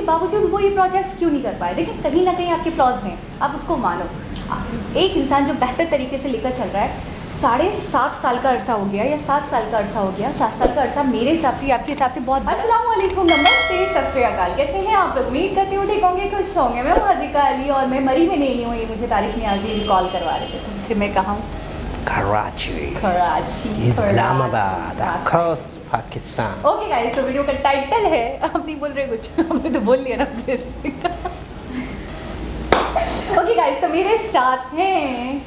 बावजूद वो ये प्रोजेक्ट्स क्यों नहीं कर पाए? देखिए कहीं ना कहीं आपके फ्लॉज हैं, आप उसको मानो। एक इंसान जो बेहतर तरीके से लेकर चल रहा है, 7.5 साल का अरसा हो गया या 7 साल का अरसा हो गया, 7 साल का अरसा मेरे हिसाब से, आपके हिसाब से बहुत। अस्सलाम वालेकुम, नमस्ते, सत श्री अकाल। कैसे हैं आप लोग? उम्मीद करती हूँ ठीक होंगे, खुश होंगे। मैं हाजिका अली और मैं मरी में नहीं हूँ, ये मुझे तारिक नियाजी कॉल करवा रहे थे। फिर मैं कहाँ हूँ? Karachi, Islamabad, across Pakistan. Okay guys, तो वीडियो का टाइटल है, आप नहीं बोल रहे कुछ, आपने तो बोल लिया ना प्लीज। ओके गाइस, तो मेरे साथ हैं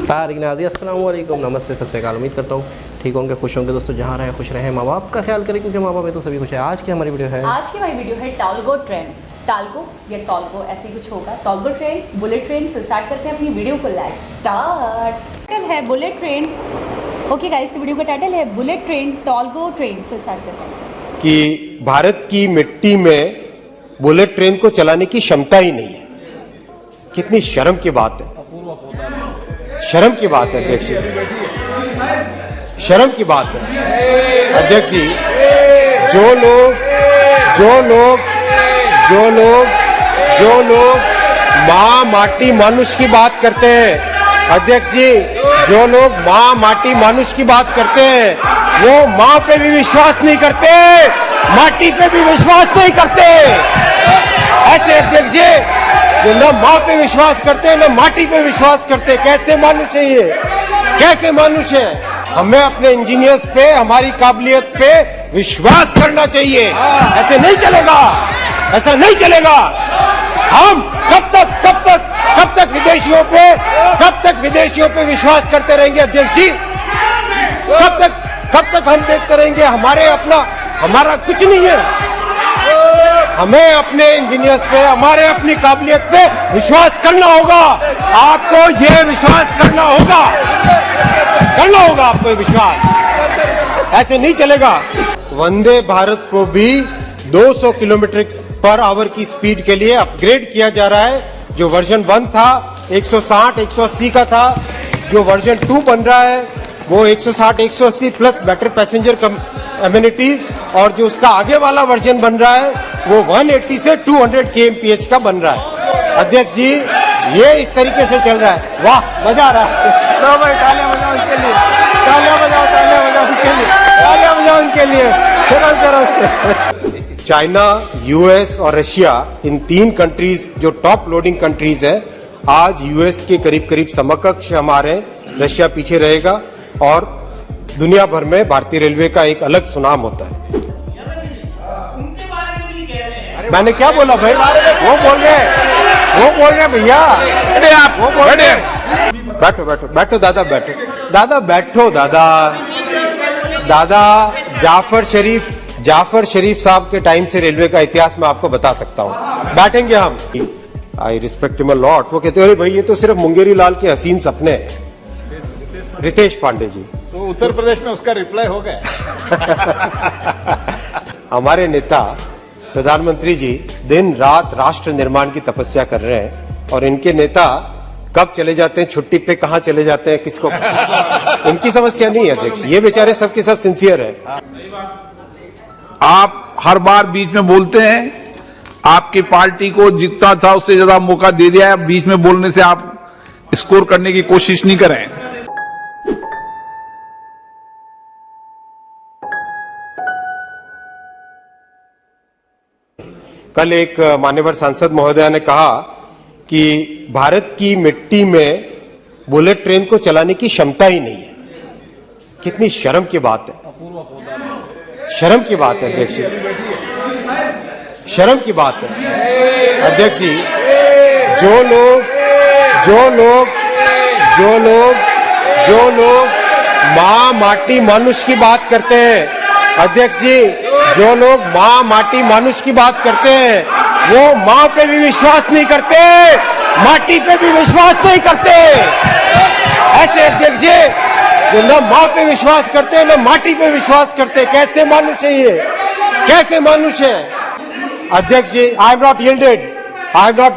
तारिक नियाजी। अस्सलाम वालेकुम, नमस्ते, सत श्री अकाल। उम्मीद करता हूँ ठीक होंगे, खुश होंगे। दोस्तों जहाँ रहे खुश रहे, माँ बाप का ख्याल करें, क्योंकि माँ बाप है तो सभी कुछ है। आज की हमारी वीडियो है, आज की हमारी वीडियो है टालगो ट्रेन, टालगो या टॉल्गो ऐसे ही कुछ होगा। टॉल्गो ट्रेन, बुलेट ट्रेन से स्टार्ट करते हैं अपनी वीडियो को। Let's start. टाइटल है बुलेट ट्रेन। ओके गाइस, तो वीडियो का टाइटल है बुलेट ट्रेन, टॉल्गो ट्रेन से स्टार्ट करते हैं। कि भारत की मिट्टी में बुलेट ट्रेन को चलाने की क्षमता ही नहीं है। कितनी शर्म की बात है, शर्म की बात है अध्यक्ष जी, शर्म की बात है अध्यक्ष जी। जो लोग माँ माटी मानुष की बात करते हैं अध्यक्ष जी, जो लोग माँ माटी मानुष की बात करते हैं, वो माँ पे भी विश्वास नहीं करते, माटी पे भी विश्वास नहीं करते। ऐसे अध्यक्ष जी जो न माँ पे विश्वास करते न माटी पे विश्वास करते, कैसे मानुष है ये, कैसे मानुष है? हमें अपने इंजीनियर्स पे, हमारी काबिलियत पे विश्वास करना चाहिए। ऐसे नहीं चलेगा, ऐसा नहीं चलेगा। हम कब तक विदेशियों पे विश्वास करते रहेंगे अध्यक्ष जी? कब तक हम देखते रहेंगे? हमारा कुछ नहीं है। हमें अपने इंजीनियर्स पे, हमारे अपनी काबिलियत पे विश्वास करना होगा। आपको ये विश्वास करना होगा आपको विश्वास। ऐसे नहीं चलेगा। वंदे भारत को भी 200 किलोमीटर पर आवर की स्पीड के लिए अपग्रेड किया जा रहा है। जो वर्जन 1 था 160 180 का था, जो वर्जन 2 बन रहा है वो 160 180 प्लस बेटर पैसेंजर एमिनिटीज, और जो उसका आगे वाला वर्जन बन रहा है वो 180 से 200 kmph का बन रहा है। अध्यक्ष जी ये इस तरीके से चल रहा है। वाह, मजा आ रहा है। तो भाई तालियां बजाओ इसके लिए, तालियां बजाओ उनके लिए, तालियां बजाओ उनके लिए। चाइना, यूएस और रशिया, इन 3 कंट्रीज जो टॉप लोडिंग कंट्रीज है, आज यूएस के करीब समकक्ष हमारे, रशिया पीछे रहेगा और दुनिया भर में भारतीय रेलवे का एक अलग सुनाम होता है। मैंने क्या बोला भाई? वो बोल रहे भैया। आप वो बोल रहे। बैठो दादा, बैठो दादा। जाफर शरीफ साहब के टाइम से रेलवे का इतिहास मैं आपको बता सकता हूँ। बैठेंगे हम। आई रिस्पेक्ट हिम अ लॉट। वो कहते अरे भाई ये तो सिर्फ मुंगेरी लाल के हसीन सपने हैं। रितेश पांडे जी तो उत्तर प्रदेश में उसका रिप्लाई हो गया। हमारे नेता प्रधानमंत्री जी दिन रात राष्ट्र निर्माण की तपस्या कर रहे हैं, और इनके नेता कब चले जाते हैं छुट्टी पे, कहाँ चले जाते हैं, किसको इनकी समस्या नहीं है अध्यक्ष। ये बेचारे सबके सब सिंसियर है। आप हर बार बीच में बोलते हैं, आपकी पार्टी को जितना था उससे ज्यादा मौका दे दिया है। बीच में बोलने से आप स्कोर करने की कोशिश नहीं करें। कल एक मान्यवर सांसद महोदया ने कहा कि भारत की मिट्टी में बुलेट ट्रेन को चलाने की क्षमता ही नहीं है। कितनी शर्म की बात है, शर्म की बात है अध्यक्ष जी, शर्म की बात है अध्यक्ष जी। जो लोग माँ माटी मानुष की बात करते हैं अध्यक्ष जी, जो लोग माँ माटी मानुष की बात करते हैं, वो माँ पे भी विश्वास नहीं करते, माटी पे भी विश्वास नहीं करते। ऐसे अध्यक्ष जी जो न माँ पे विश्वास करते न माटी पे विश्वास करते, कैसे मानुष है ये, कैसे मानुष है अध्यक्ष जी। आई एम नॉट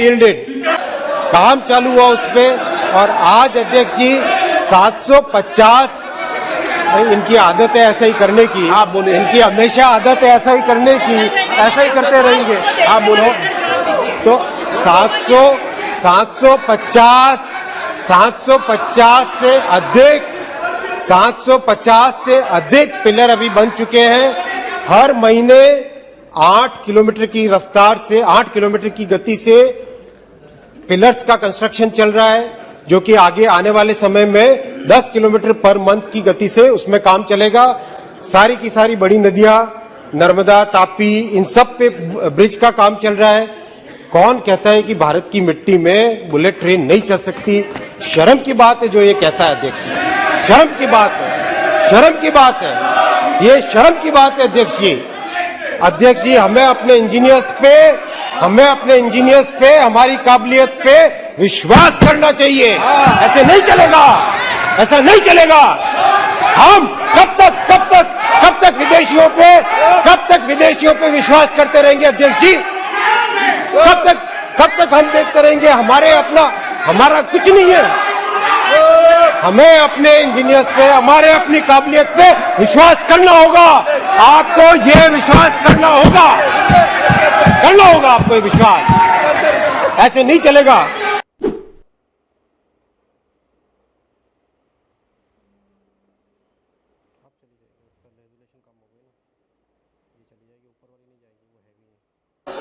यील्डेड, काम चालू हुआ उस पे, और आज अध्यक्ष जी भाई इनकी आदत है ऐसा ही करने की। आप बोलिए। इनकी हमेशा आदत है ऐसा ही करने की, ऐसा ही करते रहेंगे। आप बोलो। तो 750 से अधिक पिलर अभी बन चुके हैं। हर महीने 8 किलोमीटर की रफ्तार से, 8 किलोमीटर की गति से पिलर्स का कंस्ट्रक्शन चल रहा है, जो कि आगे आने वाले समय में 10 किलोमीटर पर मंथ की गति से उसमें काम चलेगा। सारी की सारी बड़ी नदियां, नर्मदा, तापी, इन सब पे ब्रिज का काम चल रहा है। कौन कहता है कि भारत की मिट्टी में बुलेट ट्रेन नहीं चल सकती? शर्म की बात है जो ये कहता है अध्यक्ष जी, शर्म की बात है, शर्म की बात है, ये शर्म की बात है अध्यक्ष जी। अध्यक्ष जी, हमें अपने इंजीनियर्स पे, हमारी काबिलियत पे विश्वास करना चाहिए। ऐसे नहीं चलेगा, ऐसा नहीं चलेगा। हम कब तक विदेशियों पे विश्वास करते रहेंगे अध्यक्ष जी? कब तक हम देखते रहेंगे? हमारा कुछ नहीं है। हमें अपने इंजीनियर्स पे, हमारे अपनी काबिलियत पे विश्वास करना होगा। आपको ये विश्वास करना होगा आपको ये विश्वास। ऐसे नहीं चलेगा।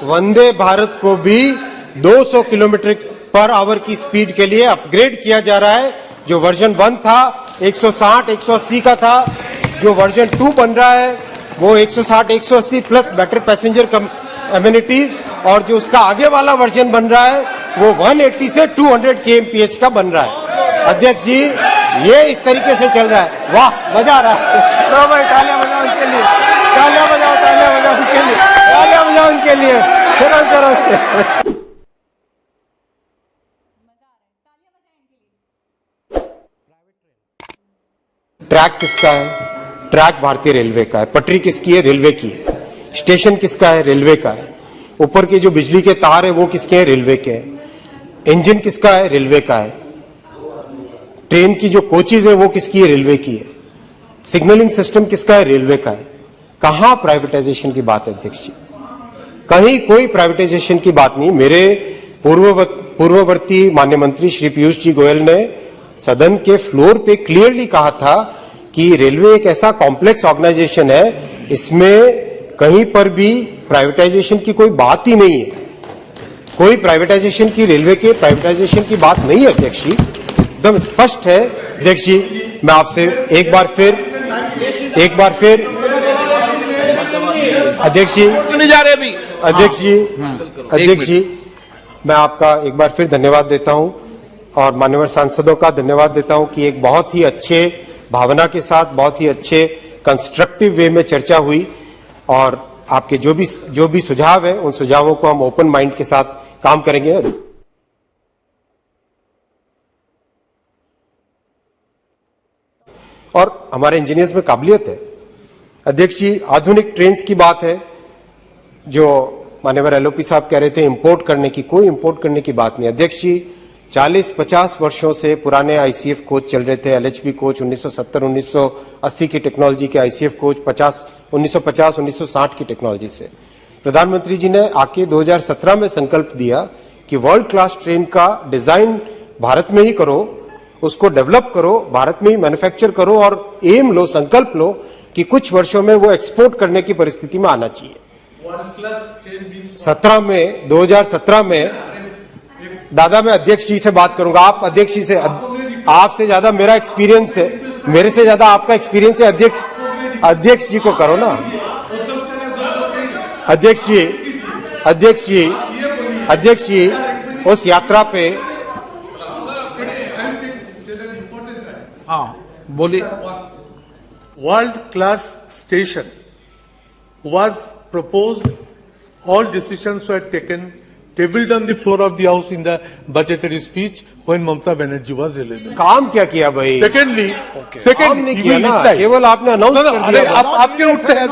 वंदे भारत को भी 200 किलोमीटर पर आवर की स्पीड के लिए अपग्रेड किया जा रहा है। जो वर्जन 1 था 160, 180 का था, जो वर्जन 2 बन रहा है वो 160, 180 प्लस बेटर पैसेंजर एमिनिटीज, और जो उसका आगे वाला वर्जन बन रहा है वो 180 से 200 kmph का बन रहा है। अध्यक्ष जी, ये इस तरीके से चल रहा है। वाह, मजा आ रहा है। तो भाई तालियां बजाओ उनके लिए, तालियां बजाओ उनके लिए, तालियां बजाओ उनके लिए। ट्रैक किसका है? ट्रैक भारतीय रेलवे का है। पटरी किसकी है? रेलवे की है। स्टेशन किसका है? रेलवे का है। ऊपर के जो बिजली के तार है वो किसके हैं? रेलवे के हैं। इंजन किसका है? रेलवे का है। ट्रेन की जो कोचेज है वो किसकी है? रेलवे की है। सिग्नलिंग सिस्टम किसका है? रेलवे का है। कहां प्राइवेटाइजेशन की बात है अध्यक्ष जी? कहीं कोई प्राइवेटाइजेशन की बात नहीं। मेरे पूर्ववर्ती माननीय मंत्री श्री पीयूष जी गोयल ने सदन के फ्लोर पे क्लियरली कहा था कि रेलवे एक ऐसा कॉम्प्लेक्स ऑर्गेनाइजेशन है, इसमें कहीं पर भी प्राइवेटाइजेशन की कोई बात ही नहीं है। कोई प्राइवेटाइजेशन की, रेलवे के प्राइवेटाइजेशन की बात नहीं है अध्यक्ष जी, एकदम स्पष्ट है। अध्यक्ष जी, मैं आपसे एक बार फिर अध्यक्ष जी नहीं जा रहे अभी। अध्यक्ष जी, मैं आपका एक बार फिर धन्यवाद देता हूं और मान्यवर सांसदों का धन्यवाद देता हूं कि एक बहुत ही अच्छे भावना के साथ, बहुत ही अच्छे कंस्ट्रक्टिव वे में चर्चा हुई, और आपके जो भी सुझाव है उन सुझावों को हम ओपन माइंड के साथ काम करेंगे। और हमारे इंजीनियर्स में काबिलियत है। अध्यक्ष जी, आधुनिक ट्रेन्स की बात है, जो माननीय एलओपी साहब कह रहे थे इंपोर्ट करने की, कोई इंपोर्ट करने की बात नहीं। अध्यक्ष जी, 40-50 वर्षों से पुराने आईसीएफ कोच चल रहे थे, एलएचबी कोच 1970-1980 की टेक्नोलॉजी के, आईसीएफ कोच 1950-1960 की टेक्नोलॉजी से। प्रधानमंत्री जी ने आके 2017 में संकल्प दिया कि वर्ल्ड क्लास ट्रेन का डिजाइन भारत में ही करो, उसको डेवलप करो, भारत में ही मैन्युफैक्चर करो, और एम लो, संकल्प लो कि कुछ वर्षों में वो एक्सपोर्ट करने की परिस्थिति में आना चाहिए। 2017 में दादा, मैं अध्यक्ष जी से बात करूंगा। आप अध्यक्ष जी से, आपसे ज्यादा मेरा एक्सपीरियंस है, मेरे से ज्यादा आपका एक्सपीरियंस है। अध्यक्ष जी को करो ना। अध्यक्ष जी उस यात्रा पे, हाँ बोलिए। World class station was proposed, all decisions were taken, tabled on the floor of the house in the budgetary speech when Mamata Banerjee was railway minister. काम क्या किया भाई? Secondly, काम नहीं किया ना, केवल आपने अनाउंस कर दिया। आप क्यों उठते हैं?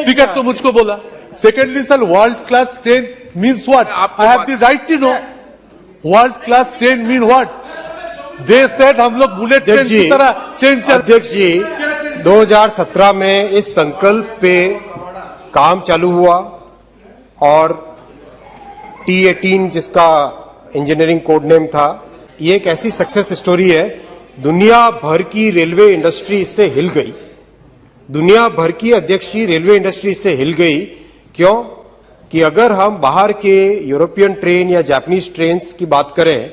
स्पीकर तो मुझको बोला। Secondly, sir, world class train means what? I have the right to know. World class train mean what? They said हम लोग बुलेट ट्रेन की तरह ट्रेन चल। अध्यक्ष जी, 2017 में इस संकल्प पे काम चालू हुआ और T18 जिसका इंजीनियरिंग कोड नेम था, ये एक ऐसी सक्सेस स्टोरी है। दुनिया भर की रेलवे इंडस्ट्री इससे हिल गई। दुनिया भर की अध्यक्ष जी रेलवे इंडस्ट्री इससे हिल गई। क्यों? कि अगर हम बाहर के यूरोपियन ट्रेन या जापानीज ट्रेन की बात करें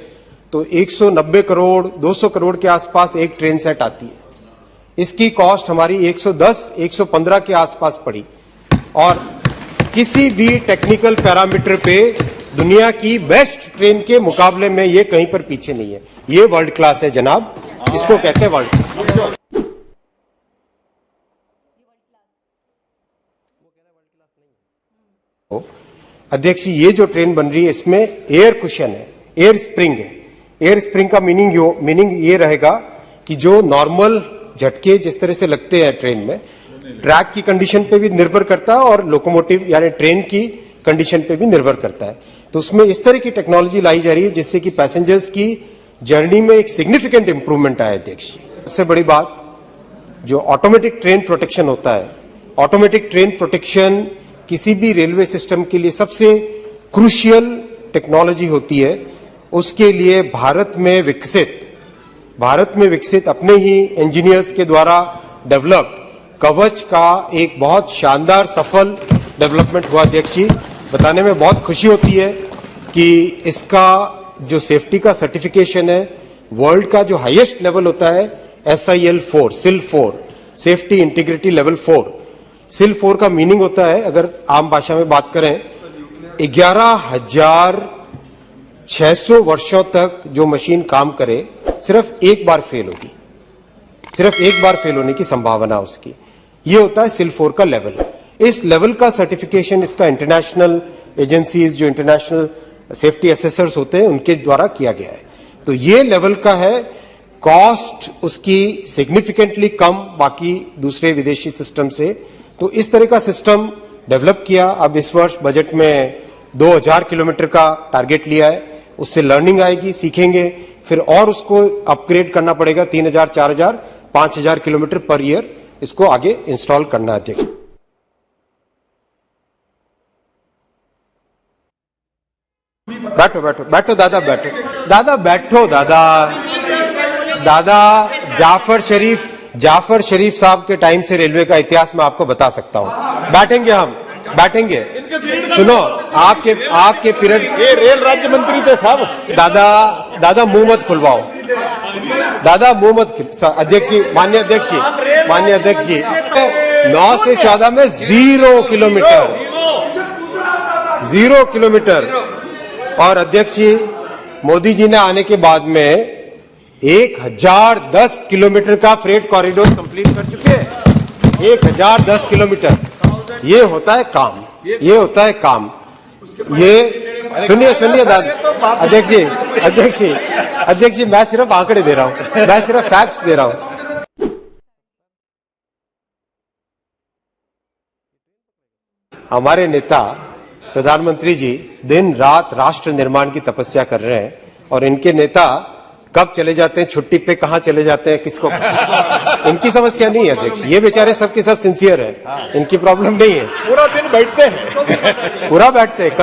तो 190 करोड़ 200 करोड़ के आसपास एक ट्रेन सेट आती है। इसकी कॉस्ट हमारी 110-115 के आसपास पड़ी और किसी भी टेक्निकल पैरामीटर पे दुनिया की बेस्ट ट्रेन के मुकाबले में ये कहीं पर पीछे नहीं है। ये वर्ल्ड क्लास है जनाब, इसको कहते हैं वर्ल्ड क्लास। अध्यक्ष जी, ये जो ट्रेन बन रही है इसमें एयर कुशन है, एयर स्प्रिंग है। एयर स्प्रिंग का मीनिंग ये रहेगा कि जो नॉर्मल झटके जिस तरह से लगते हैं ट्रेन में, ट्रैक की कंडीशन पे भी निर्भर करता है और लोकोमोटिव यानी ट्रेन की कंडीशन पे भी निर्भर करता है। तो उसमें इस तरह की टेक्नोलॉजी लाई जा रही है जिससे कि पैसेंजर्स की जर्नी में एक सिग्निफिकेंट इंप्रूवमेंट आए। अध्यक्ष जी, सबसे बड़ी बात जो ऑटोमेटिक ट्रेन प्रोटेक्शन होता है, ऑटोमेटिक ट्रेन प्रोटेक्शन किसी भी रेलवे सिस्टम के लिए सबसे क्रूशियल टेक्नोलॉजी होती है। उसके लिए भारत में विकसित अपने ही इंजीनियर्स के द्वारा डेवलप्ड कवच का एक बहुत शानदार सफल डेवलपमेंट हुआ। अध्यक्ष जी, बताने में बहुत खुशी होती है कि इसका जो सेफ्टी का सर्टिफिकेशन है वर्ल्ड का जो हाईएस्ट लेवल होता है SIL 4 SIL 4 safety integrity level 4। SIL 4 का मीनिंग होता है, अगर आम भाषा में बात करें, 11,600 वर्षों तक जो मशीन काम करे सिर्फ एक बार फेल होगी, सिर्फ एक बार फेल होने की संभावना उसकी। ये होता है SIL 4 का लेवल। इस लेवल का सर्टिफिकेशन इसका इंटरनेशनल एजेंसीज जो इंटरनेशनल सेफ्टी असेसर्स होते हैं उनके द्वारा किया गया है। तो ये लेवल का है। कॉस्ट उसकी सिग्निफिकेंटली कम बाकी दूसरे विदेशी सिस्टम से। तो इस तरह का सिस्टम डेवलप किया। अब इस वर्ष बजट में 2000 किलोमीटर का टारगेट लिया है। उससे लर्निंग आएगी, सीखेंगे, फिर और उसको अपग्रेड करना पड़ेगा। 3000, 4000, 5000 किलोमीटर पर ईयर इसको आगे इंस्टॉल करना है। अध्यक्ष, बैठो बैठो बैठो दादा, बैठो दादा, बैठो दादा। दादा जाफर शरीफ साहब के टाइम से रेलवे का इतिहास मैं आपको बता सकता हूं। बैठेंगे, हम बैठेंगे। सुनो, आपके पीरियड ये रेल राज्य मंत्री थे साहब। दादा मुंह मत खुलवाओ, दादा मुंह मत। अध्यक्ष जी, माननीय अध्यक्ष जी 9 से 14 में 0 किलोमीटर। और अध्यक्ष जी, मोदी जी ने आने के बाद में 1010 किलोमीटर का फ्रेट कॉरिडोर कंप्लीट कर चुके हैं। 1010 किलोमीटर। ये होता है काम, ये होता है काम। ये सुनिए दादा। अध्यक्ष जी मैं सिर्फ आंकड़े दे रहा हूं, मैं सिर्फ फैक्ट्स दे रहा हूं। हमारे नेता प्रधानमंत्री जी दिन रात राष्ट्र निर्माण की तपस्या कर रहे हैं और इनके नेता कब चले जाते हैं छुट्टी पे, कहां चले जाते हैं, किसको इनकी समस्या नहीं है। अध्यक्ष, ये बेचारे सबके सब सिंसियर हैं, इनकी प्रॉब्लम नहीं है। पूरा दिन बैठते हैं पूरा बैठते हैं।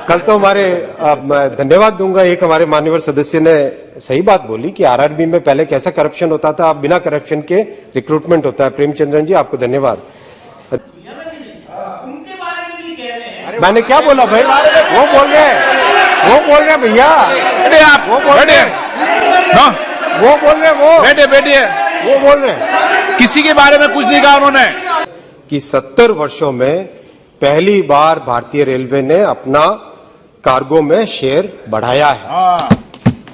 कल तो हमारे धन्यवाद दूंगा, एक हमारे माननीय सदस्य ने सही बात बोली कि RRB में पहले कैसा करप्शन होता था, अब बिना करप्शन के रिक्रूटमेंट होता है। प्रेमचंद्रन जी, आपको धन्यवाद। मैंने क्या बोला भाई? वो बोल रहे हैं भैया, आप वो बोल रहे हैं, बैठिए वो बोल रहे हैं किसी के बारे में कुछ नहीं कहा उन्होंने कि 70 वर्षों में पहली बार भारतीय रेलवे ने अपना कार्गो में शेयर बढ़ाया है।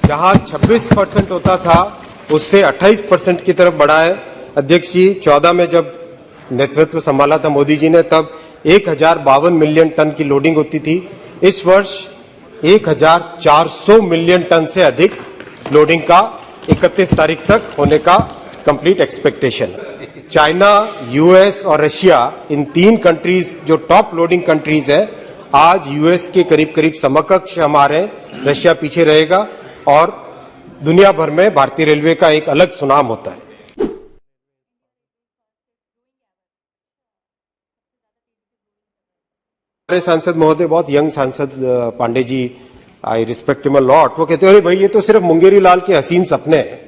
जहां 26% होता था उससे 28% की तरफ बढ़ा है। अध्यक्ष जी, 14 में जब नेतृत्व संभाला था मोदी जी ने, तब 1052 मिलियन टन की लोडिंग होती थी। इस वर्ष 1400 मिलियन टन से अधिक लोडिंग का 31 तारीख तक होने का कंप्लीट एक्सपेक्टेशन। चाइना, US और रशिया, इन 3 कंट्रीज जो टॉप लोडिंग कंट्रीज है, आज US के करीब करीब समकक्ष हमारे, रशिया पीछे रहेगा और दुनिया भर में भारतीय रेलवे का एक अलग सुनाम होता है। हमारे सांसद महोदय, बहुत यंग सांसद Pandey ji, I respect him a lot, वो कहते हैं अरे भाई ये तो सिर्फ मुंगेरी लाल के हसीन सपने हैं।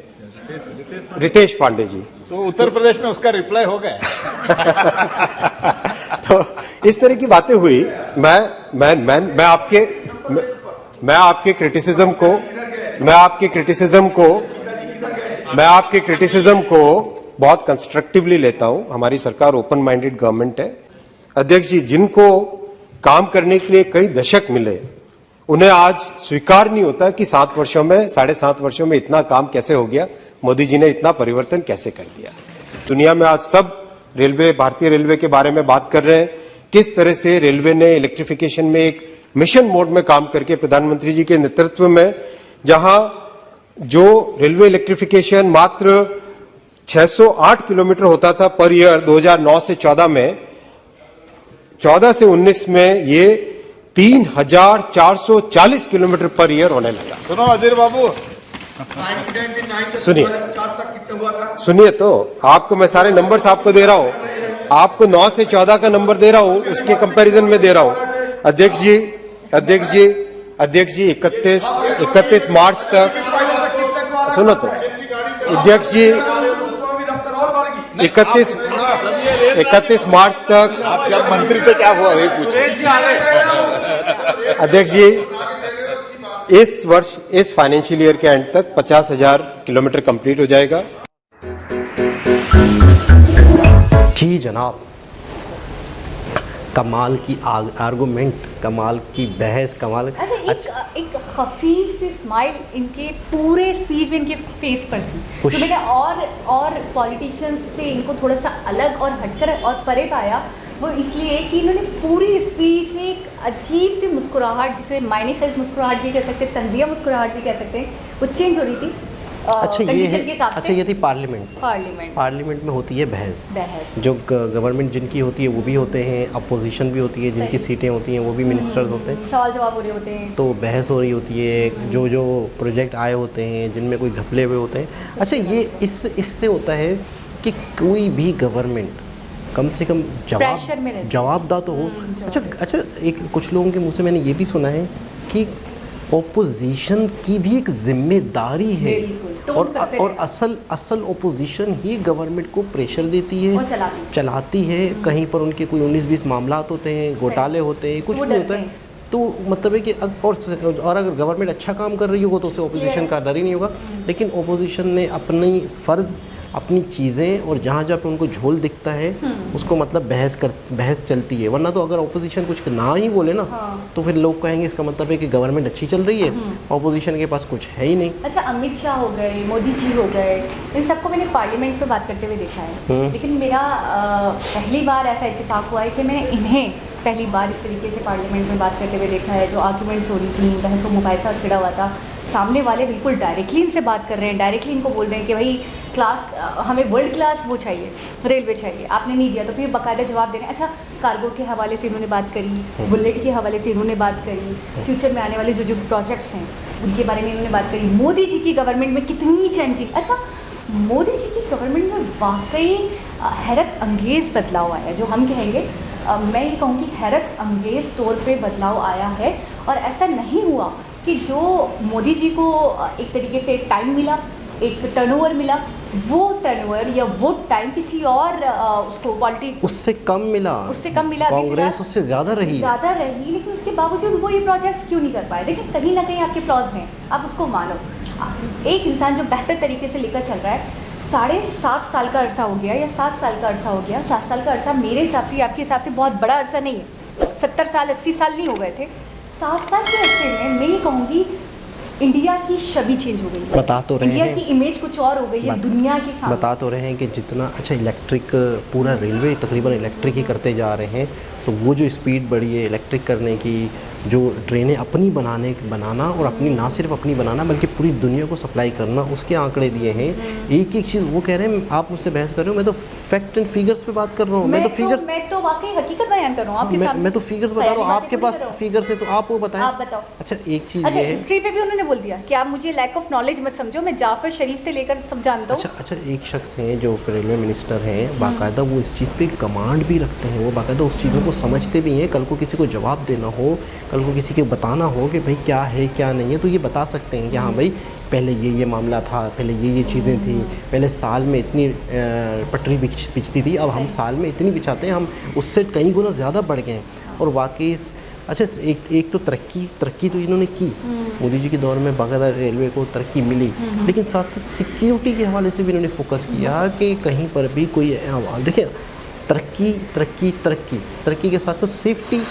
रितेश पांडे जी, तो उत्तर प्रदेश में उसका रिप्लाई हो गया। तो इस तरह की बातें हुई। मैं आपके क्रिटिसिज्म को बहुत कंस्ट्रक्टिवली लेता हूं। हमारी सरकार ओपन माइंडेड गवर्नमेंट है। अध्यक्ष जी, जिनको काम करने के लिए कई दशक मिले, उन्हें आज स्वीकार नहीं होता कि 7 वर्षों में, 7.5 वर्षों में इतना काम कैसे हो गया, मोदी जी ने इतना परिवर्तन कैसे कर दिया। दुनिया में आज सब रेलवे, भारतीय रेलवे के बारे में बात कर रहे हैं, किस तरह से रेलवे ने इलेक्ट्रिफिकेशन में एक मिशन मोड में काम करके प्रधानमंत्री जी के नेतृत्व में, जहां जो रेलवे इलेक्ट्रिफिकेशन मात्र 608 किलोमीटर होता था पर ईयर 2009 से 14 में, 14 से 19 में ये 3440 किलोमीटर पर ईयर होने लगा। सुनो अजीर बाबू, सुनिए तो, आपको मैं सारे नंबर्स आपको दे रहा हूं, आपको 9 से 14 का नंबर दे रहा हूं, उसके कंपैरिजन में दे रहा हूं। अध्यक्ष जी 31 मार्च तक, सुनो तो अध्यक्ष जी, 31 मार्च तक, आप जब मंत्री थे क्या हुआ ये पूछे। अध्यक्ष जी इस वर्ष, इस फाइनेंशियल ईयर के एंड तक 50,000 किलोमीटर कंप्लीट हो जाएगा। जी जनाब, कमाल की आर्गुमेंट, कमाल की बहस, कमाल। अच्छा, एक खफीफ सी स्माइल इनके पूरे स्पीच में इनके फेस पर थी, जो मैंने और पॉलिटिशियंस से इनको थोड़ा सा अलग और हटकर और परे पाया, वो इसलिए कि इन्होंने पूरी स्पीच में एक अजीब सी मुस्कुराहट, जिसे मायने खज मुस्कुराहट भी कह सकते हैं, तंजिया मुस्कुराहट भी कह सकते हैं, वो चेंज हो रही थी। अच्छा ये है, अच्छा ये थी पार्लियामेंट में होती है बहस। जो गवर्नमेंट जिनकी होती है वो भी होते हैं, अपोजिशन भी होती है, जिनकी सीटें होती हैं वो भी मिनिस्टर्स होते हैं, सवाल जवाब हो रहे होते हैं, तो बहस हो रही होती है। जो प्रोजेक्ट आए होते हैं जिनमें कोई घपले हुए होते हैं। अच्छा ये इससे होता है कि कोई भी गवर्नमेंट कम से कम जवाबदाह तो हो। अच्छा एक कुछ लोगों के मुंह से मैंने ये भी सुना है कि ओपोजिशन की भी एक जिम्मेदारी है, और असल ओपोजिशन ही गवर्नमेंट को प्रेशर देती है, चलाती है। कहीं पर उनके कोई 19-20 मामलात होते हैं, घोटाले होते हैं, कुछ भी होता है, तो मतलब है कि और अगर गवर्नमेंट अच्छा काम कर रही हो तो उसे ओपोजिशन का डर ही नहीं होगा। लेकिन ओपोजिशन ने अपनी फ़र्ज़, अपनी चीज़ें, और जहाँ जहाँ पे उनको झोल दिखता है उसको मतलब बहस चलती है। वरना तो अगर ओपोजिशन कुछ ना ही बोले ना, तो फिर लोग कहेंगे इसका मतलब है कि गवर्नमेंट अच्छी चल रही है, ओपोजिशन के पास कुछ है ही नहीं। अच्छा, अमित शाह हो गए, मोदी जी हो गए, इन सबको मैंने पार्लियामेंट में बात करते हुए देखा है, लेकिन मेरा पहली बार ऐसा इत्तेफाक हुआ है कि मैंने इन्हें पहली बार इस तरीके से पार्लियामेंट में बात करते हुए देखा है। जो आर्गूमेंट्स हो रही थी, बहस व मुबाहिसा छिड़ा हुआ था, सामने वाले बिल्कुल डायरेक्टली इनसे बात कर रहे हैं, डायरेक्टली इनको बोल रहे हैं कि भाई हमें वर्ल्ड क्लास वो चाहिए, रेलवे चाहिए, आपने नहीं दिया, तो फिर बाकायदा जवाब देने। अच्छा, कार्गो के हवाले से इन्होंने बात करी, बुलेट के हवाले से इन्होंने बात करी, फ्यूचर में आने वाले जो प्रोजेक्ट्स हैं उनके बारे में इन्होंने बात करी। मोदी जी की गवर्नमेंट में कितनी चेंजिंग। अच्छा, मोदी जी की गवर्नमेंट में वाकई हैरत अंगेज़ बदलाव आया है, जो हम कहेंगे, मैं ये कहूँगी हैरत अंगेज़ तौर पे बदलाव आया है। और ऐसा नहीं हुआ कि जो मोदी जी को एक तरीके से टाइम मिला, एक टर्नओवर मिला, वो टर्नओवर या वो टाइम किसी और उसको क्वालिटी उससे कम मिला, कांग्रेस उससे ज़्यादा रही, लेकिन उसके बावजूद वो ये प्रोजेक्ट्स क्यों नहीं कर पाए। देखिए, कहीं ना कहीं आपके फ्लॉज हैं, आप उसको मानो। एक इंसान जो बेहतर तरीके से लेकर चल रहा है, 7.5 साल का अरसा हो गया या 7 साल का अरसा हो गया। 7 साल का अरसा मेरे हिसाब से, आपके हिसाब से बहुत बड़ा अरसा नहीं है। 70 साल 80 साल नहीं हो गए थे। 7 साल के अरसे में मैं ये कहूँगी इंडिया की छवि चेंज हो गई है। बता तो रहे हैं, इंडिया की इमेज कुछ और हो गई है दुनिया के सामने। बता तो रहे हैं कि जितना अच्छा इलेक्ट्रिक, पूरा रेलवे तकरीबन इलेक्ट्रिक ही करते जा रहे हैं, तो वो जो स्पीड बढ़ी है इलेक्ट्रिक करने की, जो ट्रेनें अपनी बनाना और अपनी ना सिर्फ अपनी बनाना बल्कि पूरी दुनिया को सप्लाई करना, उसके आंकड़े दिए हैं। एक एक चीज़ वो कह रहे हैं, आप मुझसे बहस कर रहे हो, मैं तो फैक्ट एंड फिगर्स पे बात कर रहा हूँ। मैं तो वाकई हकीकत बयान कर रहा हूँ आपके सामने। मैं तो फिगर्स बता रहा हूँ, आपके पास फिगर्स है तो आप वो बताएं। आप बताओ। अच्छा एक चीज़ अच्छा, ये है, हिस्ट्री पे भी उन्होंने बोल दिया कि आप मुझे लैक ऑफ नॉलेज मत समझो, मैं जाफर शरीफ से लेकर सब जानता हूँ। अच्छा एक शख्स हैं जो रेलवे मिनिस्टर हैं, बाकायदा वो इस चीज़ पे कमांड भी रखते हैं, वो बाकायदा उस चीज़ों को समझते भी हैं। कल को किसी को जवाब देना हो, कल को किसी को बताना हो कि भाई क्या है क्या नहीं है, तो ये बता सकते हैं कि हाँ भाई पहले ये मामला था, पहले ये चीज़ें थी, पहले साल में इतनी पटरी बिछती थी, अब हम साल में इतनी बिछाते हैं, हम उससे कई गुना ज़्यादा बढ़ गए हैं। और वाकई अच्छा एक तो तरक्की तो इन्होंने की, मोदी जी के दौर में बाकायदा रेलवे को तरक्की मिली, लेकिन साथ साथ सिक्योरिटी के हवाले से भी इन्होंने फोकस किया कि कहीं पर भी कोई, देखिए तरक्की के साथ साथ सेफ्टी,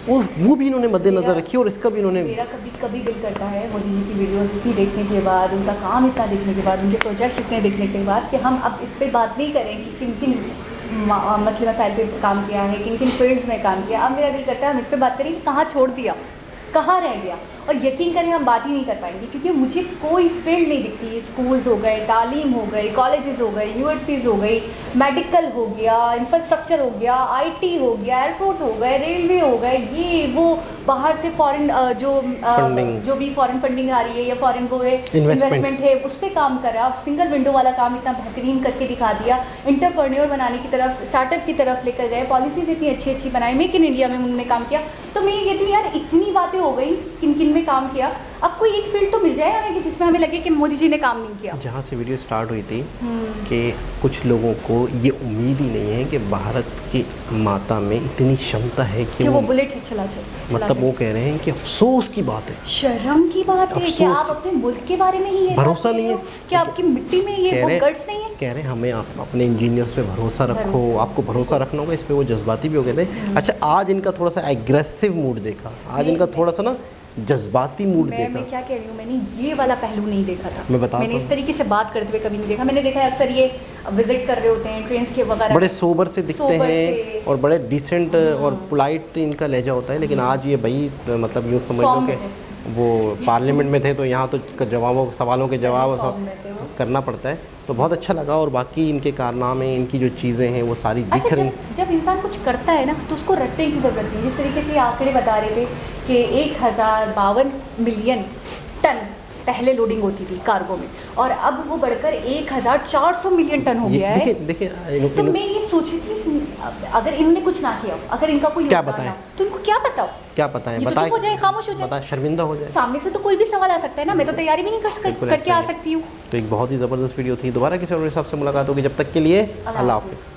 और वो भी इन्होंने मद्देनज़र रखी, और इसका भी इन्होंने। मेरा कभी दिल करता है मोदी जी की वीडियोस इतनी देखने के बाद, उनका काम इतना देखने के बाद, उनके प्रोजेक्ट्स इतने देखने के बाद कि हम अब इस पर बात नहीं करें कि किन किन मसले मसाइल पे काम किया है, किन किन फील्ड्स में काम किया। अब मेरा दिल करता है हम इस पर बात करें कि कहाँ छोड़ दिया, कहाँ रह गया। और यकीन करें हम बात ही नहीं कर पाएंगे, क्योंकि मुझे कोई फील्ड नहीं दिखती। स्कूल्स हो गए, तालीम हो गई, कॉलेजेस हो गए, यूनिवर्सिटीज़ हो गई, मेडिकल हो गया, इंफ्रास्ट्रक्चर हो गया, आईटी हो गया, एयरपोर्ट हो गए, रेलवे हो गए, ये वो बाहर से फॉरेन जो भी फॉरेन फंडिंग आ रही है या फॉरेन वो है इन्वेस्टमेंट है, उस पर काम करा। सिंगल विंडो वाला काम इतना बेहतरीन करके दिखा दिया, इंटरप्रेन्योर बनाने की तरफ, स्टार्टअप की तरफ लेकर गए, पॉलिसीज इतनी अच्छी अच्छी बनाई, मेक इन इंडिया में उन्होंने काम किया। तो मैं ये कहती हूँ यार, इतनी बातें हो गई, किन किन में काम किया, अब कोई एक फील्ड तो मिल जाए हमें कि जिसमें हमें लगे कि मोदी जी ने काम नहीं किया। जहाँ से वीडियो स्टार्ट हुई थी कि कुछ लोगों को ये उम्मीद ही नहीं है कि भारत की माता में इतनी क्षमता है कि वो बुलेट से चला जाए। मतलब वो कह रहे हैं कि अफसोस की बात है, शर्म की बात है कि आप अपने मुल्क के बारे में ही भरोसा नहीं है कि आपकी मिट्टी में ये वो गट्स नहीं है। कह रहे हैं हमें आप अपने इंजीनियर्स पे भरोसा रखो, आपको भरोसा रखना होगा। इस पे वो जज्बाती भी हो गए थे। अच्छा आज इनका थोड़ा सा एग्रेसिव मूड देखा, आज इनका थोड़ा सा ना जज्बाती मूड देखा। मैं क्या कह रही हूँ, मैंने ये वाला पहलू नहीं देखा था। मैंने इस तरीके से बात करते हुए कभी नहीं देखा। मैंने देखा है अक्सर ये विजिट कर रहे होते हैं ट्रेन के वगैरह, बड़े सोबर से दिखते हैं और बड़े डिसेंट और पोलाइट इनका लहजा होता है। लेकिन आज ये भाई मतलब यूँ समझ लो कि वो पार्लियामेंट में थे तो यहाँ तो सवालों के जवाब करना पड़ता है। तो बहुत अच्छा लगा। और बाकी इनके कारनामे, इनकी जो चीज़ें हैं वो सारी दिख रही। जब इंसान कुछ करता है ना तो उसको रटने की ज़रूरत नहीं। जिस तरीके से आंकड़े बता रहे थे कि 1052 मिलियन टन पहले लोडिंग होती थी कार्गो में, और अब वो बढ़कर 1400 मिलियन टन हो गया है। देखिए तो मैं ये सोच रही थी अगर इन्होंने कुछ ना किया, अगर इनका कोई क्या बताएं, तो इनको क्या बताओ, क्या बताएं, बताएं, हो जाए, खामोश हो जाए, बताएं, शर्मिंदा हो जाए। सामने से तो कोई भी सवाल आ सकता है ना, मैं तो तैयारी भी नहीं करके आ सकती हूँ। तो एक बहुत ही ज़बरदस्त वीडियो थी। दोबारा किसी और हिसाब से मुलाकात होगी, जब तक के लिए अल्लाह हाफ़िज़।